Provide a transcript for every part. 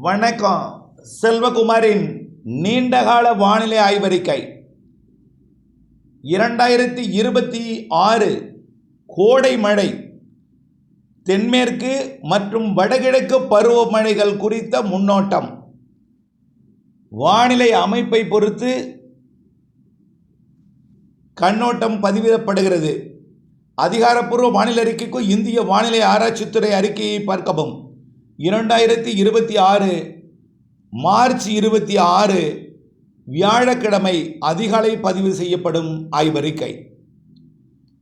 வணக்கம். செல்வகுமாரின் நீண்டகால வானிலை ஆய்வறிக்கை 2026 கோடை மழை, தென்மேற்கு மற்றும் வடகிழக்கு பருவமழைகள் குறித்த முன்னோட்டம். வானிலை அமைப்பை பொறுத்து கண்ணோட்டம் பதிவிடப்படுகிறது. அதிகாரப்பூர்வ வானிலை அறிக்கைக்கு இந்திய வானிலை ஆராய்ச்சித்துறை அறிக்கையை பார்க்கவும். 2026 மார்ச் 26 வியாழக்கிழமை அதிகாலை பதிவு செய்யப்படும் ஆய்வறிக்கை.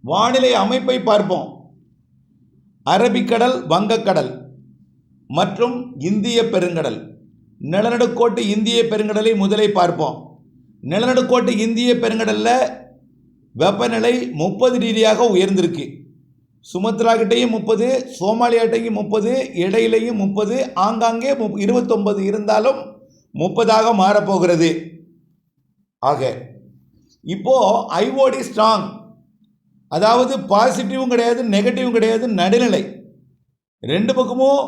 வானிலை அமைப்பை பார்ப்போம். அரபிக்கடல், வங்கக்கடல் மற்றும் இந்திய பெருங்கடல். நிலநடுக்கோட்டு இந்திய பெருங்கடலை முதலில் பார்ப்போம். நிலநடுக்கோட்டு இந்திய பெருங்கடலில் வெப்பநிலை 30 டிகிரியாக உயர்ந்திருக்கு. சுமத்ரா கிட்டையும் 30, சோமாலியாட்டையும் 30, இடையிலையும் 30, ஆங்காங்கே 29 இருந்தாலும் 30ஆக மாறப்போகிறது. ஆக இப்போ ஐஓடி ஸ்ட்ராங், அதாவது பாசிட்டிவும் கிடையாது நெகட்டிவும் கிடையாது, நடுநிலை. ரெண்டு பக்கமும்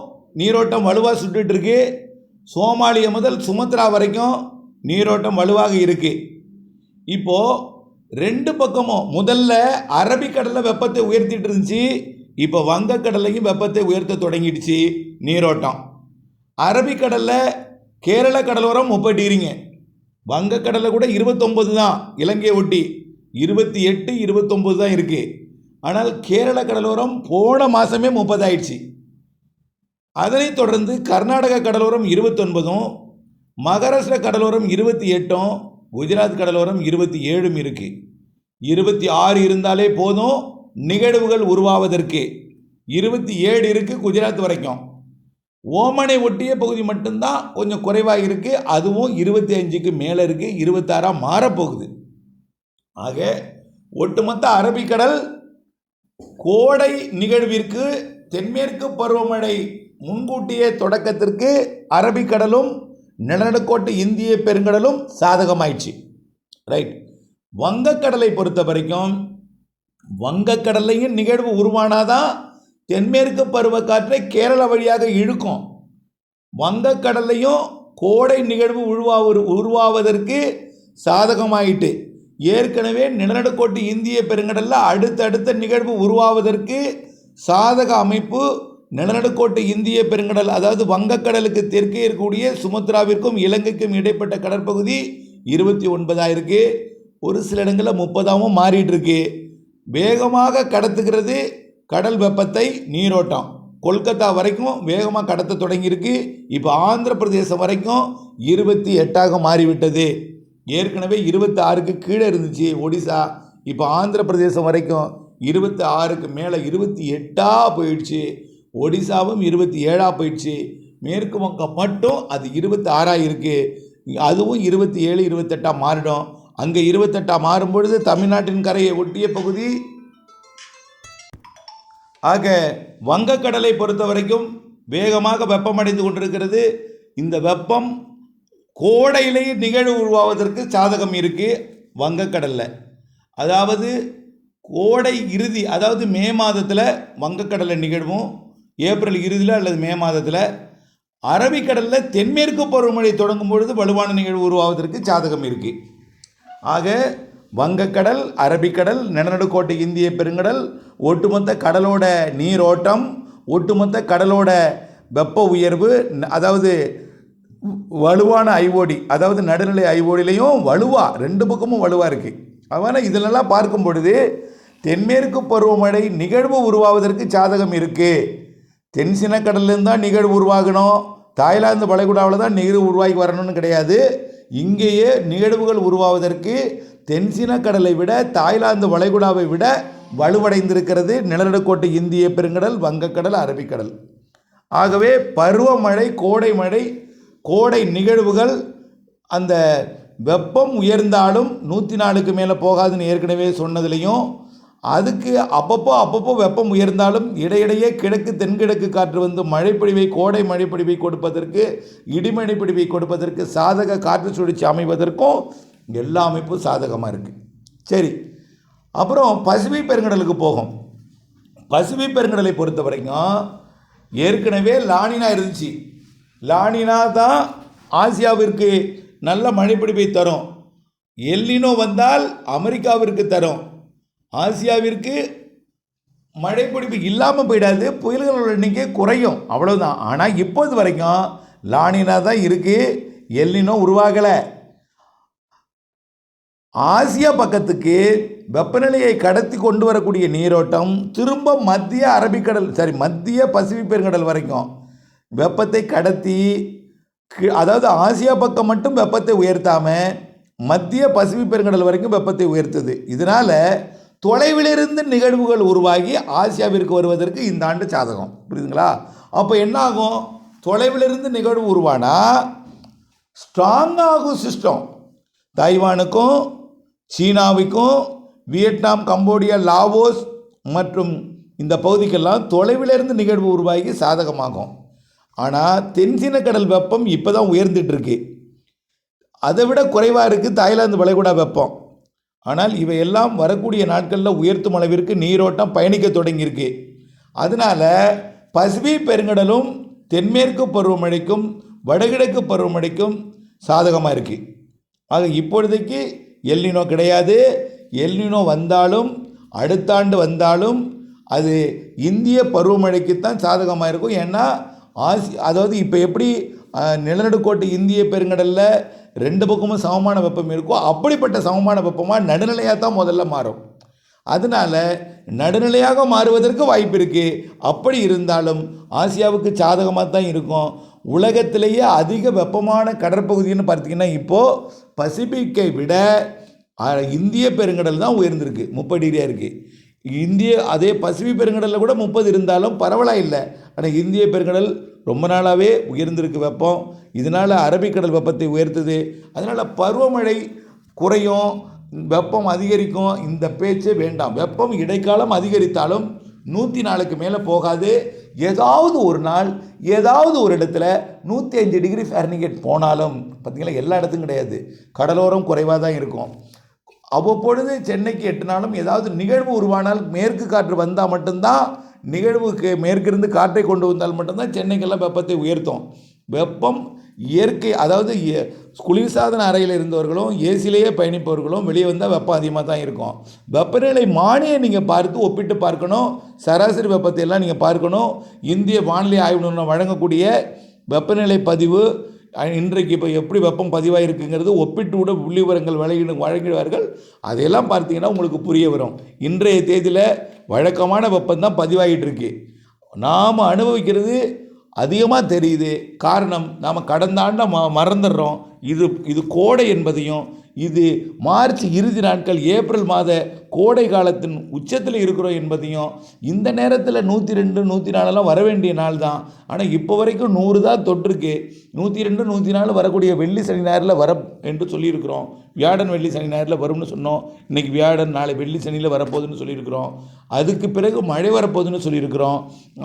நீரோட்டம் வலுவாக சுட்டுட்டு இருக்கு. சோமாலியா முதல் சுமத்ரா வரைக்கும் நீரோட்டம் வலுவாக இருக்கு. இப்போ ரெண்டு பக்கமும் முதல்ல அரபிக்கடலில் வெப்பத்தை உயர்த்திட்டு இருந்துச்சு. இப்போ வங்கக்கடலையும் வெப்பத்தை உயர்த்த தொடங்கிடுச்சு நீரோட்டம். அரபிக்கடலில் கேரள கடலோரம் 30 டிகிரிங்க, வங்கக்கடலில் கூட 29 தான், இலங்கையை ஒட்டி 28, 29 தான் இருக்குது. ஆனால் கேரள கடலோரம் போன மாதமே 30 ஆயிடுச்சு. அதனைத் தொடர்ந்து கர்நாடக கடலோரம் 29, மகாராஷ்டிரா கடலோரம் 28, குஜராத் கடலோரம் 27 இருக்குது. 26 இருந்தாலே போதும் நிகழ்வுகள் உருவாவதற்கு. 27 இருக்குது குஜராத் வரைக்கும். ஓமனை ஒட்டிய பகுதி மட்டும்தான் கொஞ்சம் குறைவாக இருக்குது, அதுவும் 25க்கு மேலே இருக்குது, 26ஆக மாறப்போகுது. ஆக ஒட்டுமொத்த அரபிக்கடல் கோடை நிகழ்விற்கு தென்மேற்கு பருவமழை முன்கூட்டிய தொடக்கத்திற்கு அரபிக்கடலும் நிலநடுக்கோட்டு இந்திய பெருங்கடலும் சாதகமாயிடுச்சு. ரைட். வங்கக்கடலை பொறுத்த வரைக்கும் வங்கக்கடலையும் நிகழ்வு உருவானாதான் தென்மேற்கு பருவக்காற்றை கேரளா வழியாக இழுக்கும். வங்கக்கடலையும் கோடை நிகழ்வு உருவாவதற்கு சாதகமாயிட்டு. ஏற்கனவே நிலநடுக்கோட்டு இந்திய பெருங்கடலில் அடுத்தடுத்த நிகழ்வு உருவாவதற்கு சாதக அமைப்பு நிலநடுக்கோட்டு இந்திய பெருங்கடல், அதாவது வங்கக்கடலுக்கு தெற்கே இருக்கக்கூடிய சுமத்ராவிற்கும் இலங்கைக்கும் இடைப்பட்ட கடற்பகுதி 29 இருக்கு. ஒரு சில இடங்களில் 30ஆகவும் மாறிட்டு இருக்கு. வேகமாக கடத்துகிறது கடல் வெப்பத்தை நீரோட்டம். கொல்கத்தா வரைக்கும் வேகமாக கடத்த தொடங்கியிருக்கு. இப்போ ஆந்திர பிரதேசம் வரைக்கும் 28ஆக மாறிவிட்டது. ஏற்கனவே 26க்கு கீழே இருந்துச்சு ஒடிசா. இப்போ ஆந்திர பிரதேசம் வரைக்கும் 26க்கு மேலே 28ஆக போயிடுச்சு. ஒடிசாவும் 27ஆக போயிடுச்சு. மேற்கு வங்கம் மட்டும் அது 26ஆக இருக்குது. அதுவும் 27, 28ஆக மாறிடும். அங்கே 28ஆக மாறும்பொழுது தமிழ்நாட்டின் கரையை ஒட்டிய பகுதி. ஆக வங்கக்கடலை பொறுத்த வரைக்கும் வேகமாக வெப்பமடைந்து கொண்டிருக்கிறது. இந்த வெப்பம் கோடையிலேயே நிகழ்வு உருவாவதற்கு சாதகம் இருக்குது வங்கக்கடலில். அதாவது கோடை இறுதி, அதாவது மே மாதத்தில் வங்கக்கடலில் நிகழ்வும், ஏப்ரல் இறுதியில் அல்லது மே மாதத்தில். அரபிக்கடலில் தென்மேற்கு பருவமழை தொடங்கும் பொழுது வலுவான நிகழ்வு உருவாவதற்கு சாதகம் இருக்குது. ஆக வங்கக்கடல், அரபிக்கடல், நிலநடுக்கோட்டு இந்திய பெருங்கடல், ஒட்டுமொத்த கடலோட நீரோட்டம், ஒட்டுமொத்த கடலோட வெப்ப உயர்வு, அதாவது வலுவான ஐஓடி, அதாவது நடுநிலை ஐஓடிலையும் வலுவாக ரெண்டு பக்கமும் வலுவாக இருக்குது. அதனால் இதிலெல்லாம் பார்க்கும் பொழுது தென்மேற்கு பருவமழை நிகழ்வு உருவாவதற்கு சாதகம் இருக்குது. தென்சின கடல்லேருந்து தான் நிகழ்வு உருவாகணும், தாய்லாந்து வளைகுடாவில் தான் நிகழ்வு உருவாகி வரணும்னு கிடையாது. இங்கேயே நிகழ்வுகள் உருவாவதற்கு தென்சின கடலை விட தாய்லாந்து வளைகுடாவை விட வலுவடைந்திருக்கிறது நிலநடுக்கோட்டு இந்திய பெருங்கடல், வங்கக்கடல், அரபிக்கடல். ஆகவே பருவமழை, கோடை மழை, கோடை நிகழ்வுகள் அந்த வெப்பம் உயர்ந்தாலும் 104க்கு மேலே போகாதுன்னு ஏற்கனவே சொன்னதுலேயும், அதுக்கு அப்பப்போ வெப்பம் உயர்ந்தாலும் இடையிடையே கிழக்கு தென்கிழக்கு காற்று வந்து மழைப்பொழிவை, கோடை மழைப்பொழிவை கொடுப்பதற்கு, இடிமழைப்பொழிவை கொடுப்பதற்கு, சாதக காற்று சுழற்சி அமைவதற்கும் எல்லா அமைப்பும் சாதகமாக இருக்குது. சரி, அப்புறம் பசிபிக் பெருங்கடலுக்கு போகும். பசிபிக் பெருங்கடலை பொறுத்த வரைக்கும் ஏற்கனவே லானினா இருந்துச்சு. லானினா தான் ஆசியாவிற்கு நல்ல மழைப்பிடிப்பை தரும். எல்னினோ வந்தால் அமெரிக்காவிற்கு தரும். ஆசியாவிற்கு மழைப்பிடிப்பு இல்லாமல் போயிடாது, புயல்களோட எண்ணிக்கை குறையும், அவ்வளோதான். ஆனால் இப்போது வரைக்கும் லானினா தான் இருக்குது, எல்னினோ உருவாகலை. ஆசியா பக்கத்துக்கு வெப்பநிலையை கடத்தி கொண்டு வரக்கூடிய நீரோட்டம் திரும்ப மத்திய பசிபிக் பெருங்கடல் வரைக்கும் வெப்பத்தை கடத்தி, அதாவது ஆசியா பக்கம் மட்டும் வெப்பத்தை உயர்த்தாமல் மத்திய பசிபிக் பெருங்கடல் வரைக்கும் வெப்பத்தை உயர்த்துது. இதனால் தொலைவிலிருந்து நிகழ்வுகள் உருவாகி ஆசியாவிற்கு வருவதற்கு இந்த ஆண்டு சாதகம். புரியுதுங்களா? அப்போ என்ன ஆகும்? தொலைவிலிருந்து நிகழ்வு உருவானா ஸ்ட்ராங்காகும் சிஸ்டம். தைவானுக்கும் சீனாவுக்கும் வியட்நாம், கம்போடியா, லாவோஸ் மற்றும் இந்த பகுதிக்கெல்லாம் தொலைவிலிருந்து நிகழ்வு உருவாகி சாதகமாகும். ஆனால் தென்சீன கடல் வெப்பம் இப்போ தான் உயர்ந்துட்டுருக்கு. அதை விட குறைவாக இருக்குது தாய்லாந்து வளைகுடா வெப்பம். ஆனால் இவையெல்லாம் வரக்கூடிய நாட்களில் உயர்த்தும் அளவிற்கு நீரோட்டம் பயணிக்க தொடங்கியிருக்கு. அதனால் பசிபிக் பெருங்கடலும் தென்மேற்கு பருவமழைக்கும் வடகிழக்கு பருவமழைக்கும் சாதகமாக இருக்குது. ஆக இப்பொழுதைக்கு எல்னினோ கிடையாது. எல்னினோ வந்தாலும் அடுத்த ஆண்டு வந்தாலும் அது இந்திய பருவமழைக்குத்தான் சாதகமாக இருக்கும். ஏன்னா அதாவது இப்போ எப்படி நிலநடுக்கோட்டு இந்திய பெருங்கடலில் ரெண்டு பக்கமும் சமமான வெப்பம் இருக்கோ அப்படிப்பட்ட சமமான வெப்பமாக நடுநிலையாக தான் முதல்ல மாறும். அதனால் நடுநிலையாக மாறுவதற்கு வாய்ப்பு இருக்குது. அப்படி இருந்தாலும் ஆசியாவுக்கு சாதகமாக தான் இருக்கும். உலகத்திலேயே அதிக வெப்பமான கடற்பகுதின்னு பார்த்தீங்கன்னா இப்போது பசிபிக்கை விட இந்திய பெருங்கடல் தான் உயர்ந்திருக்கு, 30 டிகிரியாக இருக்குது. அதே பசிபிக் பெருங்கடலில் கூட 30 இருந்தாலும் பரவலாக இல்லை. ஆனால் இந்திய பெருங்கடல் ரொம்ப நாளாகவே உயர்ந்திருக்கு வெப்பம். இதனால் அரபிக்கடல் வெப்பத்தை உயர்த்துது. அதனால் பருவமழை குறையும், வெப்பம் அதிகரிக்கும், இந்த பேச்சே வேண்டாம். வெப்பம் இடைக்காலம் அதிகரித்தாலும் 104க்கு மேலே போகாது. ஏதாவது ஒரு நாள் ஏதாவது ஒரு இடத்துல 105 டிகிரி ஃபாரன்ஹீட் போனாலும் பார்த்திங்களா, எல்லா இடத்துக்கும் கிடையாது, கடலோரம் குறைவாக தான் இருக்கும். அவ்வப்பொழுது சென்னைக்கு எட்டினாலும் ஏதாவது நிகழ்வு உருவானால் மேற்கு காற்று வந்தால் மட்டும்தான், நிகழ்வுக்கு மேற்கிருந்து காற்றை கொண்டு வந்தால் மட்டும்தான் சென்னைக்கெல்லாம் வெப்பத்தை உயர்த்தும். வெப்பம் இயற்கை, அதாவது குளிர்சாதன அறையில் இருந்தவர்களும் ஏசிலேயே பயணிப்பவர்களும் வெளியே வந்தால் வெப்பம் அதிகமாக தான் இருக்கும். வெப்பநிலை மானியை நீங்கள் பார்த்து ஒப்பிட்டு பார்க்கணும். சராசரி வெப்பத்தை எல்லாம் நீங்கள் பார்க்கணும். இந்திய வானிலை ஆய்வு நிறுவனம் வழங்கக்கூடிய வெப்பநிலை பதிவு இன்றைக்கு இப்போ எப்படி வெப்பம் பதிவாக இருக்குங்கிறது ஒப்பிட்டு கூட புள்ளி விவரங்கள் வழங்கிடுவார்கள். அதையெல்லாம் பார்த்தீங்கன்னா உங்களுக்கு புரிய வரும். இன்றைய தேதியில் வழக்கமான வெப்பம் தான் பதிவாகிட்டு இருக்கு. நாம் அனுபவிக்கிறது அதிகமாக தெரியுது. காரணம், நாம் கடந்த ஆண்டை மறந்துடுறோம். இது கோடை என்பதையும், இது மார்ச் இறுதி நாட்கள் ஏப்ரல் மாத கோடை காலத்தின் உச்சத்தில் இருக்கிறோம் என்பதையும், இந்த நேரத்தில் 102 104 வர வேண்டிய நாள் தான். ஆனால் இப்போ வரைக்கும் 100 தான் தொற்றுருக்கு. 102 104 வரக்கூடிய வெள்ளி சனி ஞாயிறில் வர என்று சொல்லியிருக்கிறோம். வியாழன் வெள்ளி சனி ஞாயிறில் வரும்னு சொன்னோம். இன்றைக்கி வியாழன், நாளை வெள்ளி சனியில் வரப்போகுதுன்னு சொல்லியிருக்கிறோம். அதுக்கு பிறகு மழை வரப்போகுதுன்னு சொல்லியிருக்கிறோம்.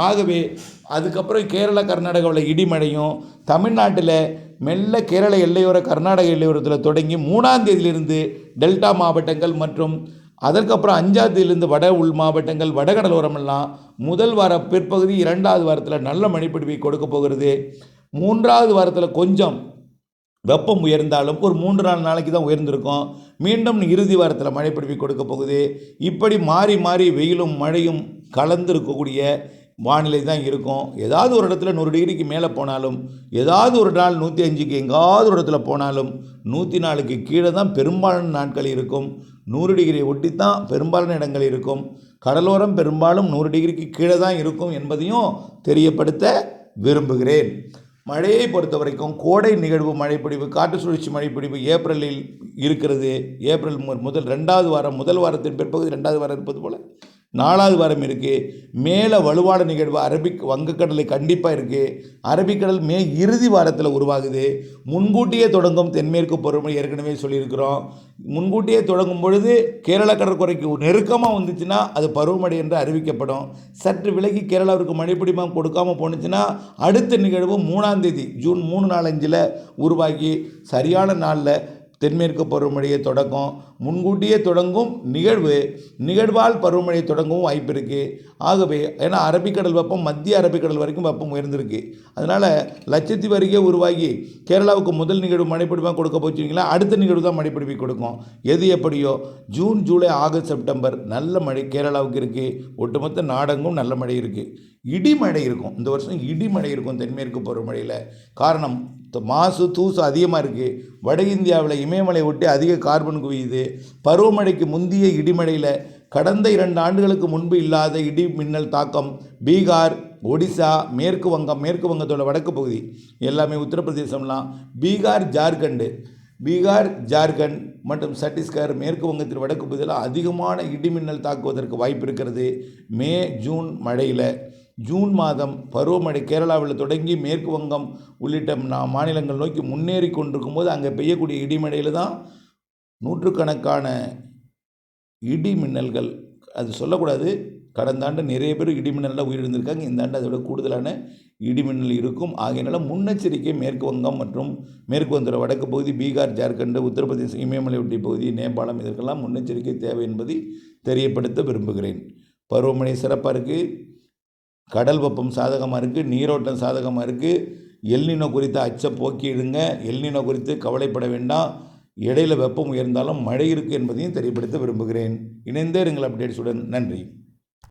ஆகவே அதுக்கப்புறம் கேரளா கர்நாடகாவில் இடிமழையும், தமிழ்நாட்டில் மெல்ல கேரள எல்லையோர கர்நாடக எல்லையோரத்தில் தொடங்கி 3ஆம் தேதியிலிருந்து டெல்டா மாவட்டங்கள் மற்றும் அதற்கப்புறம் 5ஆம் தேதியிலிருந்து வட உள் மாவட்டங்கள், வடகடலோரமெல்லாம் முதல் வார பிற்பகுதி 2வது வாரத்தில் நல்ல மழைப்பிடிப்பை கொடுக்க போகிறது. 3வது வாரத்தில் கொஞ்சம் வெப்பம் உயர்ந்தாலும் ஒரு 3-4 நாளைக்கு தான் உயர்ந்திருக்கும். மீண்டும் இறுதி வாரத்தில் மழைப்பிடிப்பை கொடுக்க போகுது. இப்படி மாறி மாறி வெயிலும் மழையும் கலந்து இருக்கக்கூடிய வானிலை தான் இருக்கும். ஏதாவது ஒரு இடத்துல 100 டிகிரிக்கு மேலே போனாலும், ஏதாவது ஒரு நாள் 105க்கு எங்காவது ஒரு இடத்துல போனாலும் 104க்கு கீழே தான் பெரும்பாலான நாட்கள் இருக்கும். 100 டிகிரியை ஒட்டி தான் பெரும்பாலான இடங்கள் இருக்கும். கடலோரம் பெரும்பாலும் 100 டிகிரிக்கு கீழே தான் இருக்கும் என்பதையும் தெரியப்படுத்த விரும்புகிறேன். மழையை பொறுத்த வரைக்கும் கோடை நிகழ்வு மழைப்பிடிவு, காற்று சுழற்சி மழைப்பிடிவு ஏப்ரலில் இருக்கிறது. ஏப்ரல் முதல் 2வது வாரம், முதல் வாரத்தின் பிற்பகுதி 2வது வாரம் இருப்பது போல் 4வது வாரம் இருக்குது. மேலே வலுவான நிகழ்வு வங்கக்கடலை கண்டிப்பாக இருக்குது. அரபிக்கடல் இறுதி வாரத்தில் உருவாகுது. முன்கூட்டியே தொடங்கும் தென்மேற்கு பருவமழை ஏற்கனவே சொல்லியிருக்கிறோம். முன்கூட்டியே தொடங்கும் பொழுது கேரளா கடற்கரைக்கு நெருக்கமாக வந்துச்சுன்னா அது பருவமழை என்று அறிவிக்கப்படும். சற்று விலகி கேரளாவிற்கு மழைப்பிடிமாக கொடுக்காமல் போணுச்சுன்னா அடுத்த நிகழ்வு 3ஆம் தேதி ஜூன் 3, 4, 5 உருவாகி சரியான நாளில் தென்மேற்கு பருவமழையை தொடக்கம், முன்கூட்டியே தொடங்கும் நிகழ்வால் பருவமழை தொடங்கவும் வாய்ப்பு இருக்குது. ஆகவே ஏன்னா அரபிக்கடல் வெப்பம் மத்திய அரபிக்கடல் வரைக்கும் வெப்பம் உயர்ந்திருக்கு. அதனால் லட்சத்தீவு அருகே உருவாகி கேரளாவுக்கு முதல் நிகழ்வு மழைப்பிடிப்பாக கொடுக்க போச்சுங்களா, அடுத்த நிகழ்வு தான் மழைப்பிடிப்பை கொடுக்கும். எது எப்படியோ ஜூன், ஜூலை, ஆகஸ்ட், செப்டம்பர் நல்ல மழை கேரளாவுக்கு இருக்குது. ஒட்டுமொத்த நாடெங்கும் நல்ல மழை இருக்குது. இடிமழை இருக்கும். இந்த வருஷம் இடிமழை இருக்கும் தென்மேற்கு பருவமழையில். காரணம் மாசு தூசு அதிகமாக இருக்குது. வட இந்தியாவில் இமயமலை ஒட்டி அதிக கார்பன் குவியுது. பருவமழைக்கு முந்தைய இடிமழையில் கடந்த 2 ஆண்டுகளுக்கு முன்பு இல்லாத இடி மின்னல் தாக்கம் பீகார், ஒடிசா, மேற்கு வங்கத்தோட வடக்கு பகுதி எல்லாமே, உத்தரப்பிரதேசம்லாம், பீகார், ஜார்க்கண்ட் மற்றும் சத்தீஸ்கர், மேற்கு வங்கத்தின் வடக்கு பகுதியில் அதிகமான இடிமின்னல் தாக்குவதற்கு வாய்ப்பு இருக்கிறது. மே, ஜூன் மழையில் ஜூன் மாதம் பருவமழை கேரளாவில் தொடங்கி மேற்கு வங்கம் உள்ளிட்ட மாநிலங்கள் நோக்கி முன்னேறி கொண்டிருக்கும் போது அங்கே பெய்யக்கூடிய இடிமழையில் தான் நூற்றுக்கணக்கான இடி மின்னல்கள், அது சொல்லக்கூடாது, கடந்த ஆண்டு நிறைய பேர் இடிமின்னலில் உயிரிழந்திருக்காங்க. இந்த ஆண்டு அதை விட கூடுதலான இடிமின்னல் இருக்கும். ஆகையினால முன்னெச்சரிக்கை மேற்கு வங்கம் மற்றும் மேற்கு வங்கத்தோட வடக்கு பகுதி, பீகார், ஜார்க்கண்ட், உத்தரப்பிரதேசம், இமயமலை ஒட்டிய பகுதி, நேபாளம், இதற்கெல்லாம் முன்னெச்சரிக்கை தேவை என்பதை தெரியப்படுத்த விரும்புகிறேன். பருவமழை சிறப்பாக இருக்குது. கடல் வெப்பம் சாதகமாக இருக்குது. நீரோட்டம் சாதகமாக இருக்குது. எல்னினோ குறித்த அச்சை போக்கிடுங்க. எல்னினோ குறித்து கவலைப்பட வேண்டாம். இடையில் வெப்பம் உயர்ந்தாலும் மழை இருக்குது என்பதையும் தெரியப்படுத்த விரும்புகிறேன். இணைந்தே இருங்கள் அப்டேட்ஸுடன். நன்றி.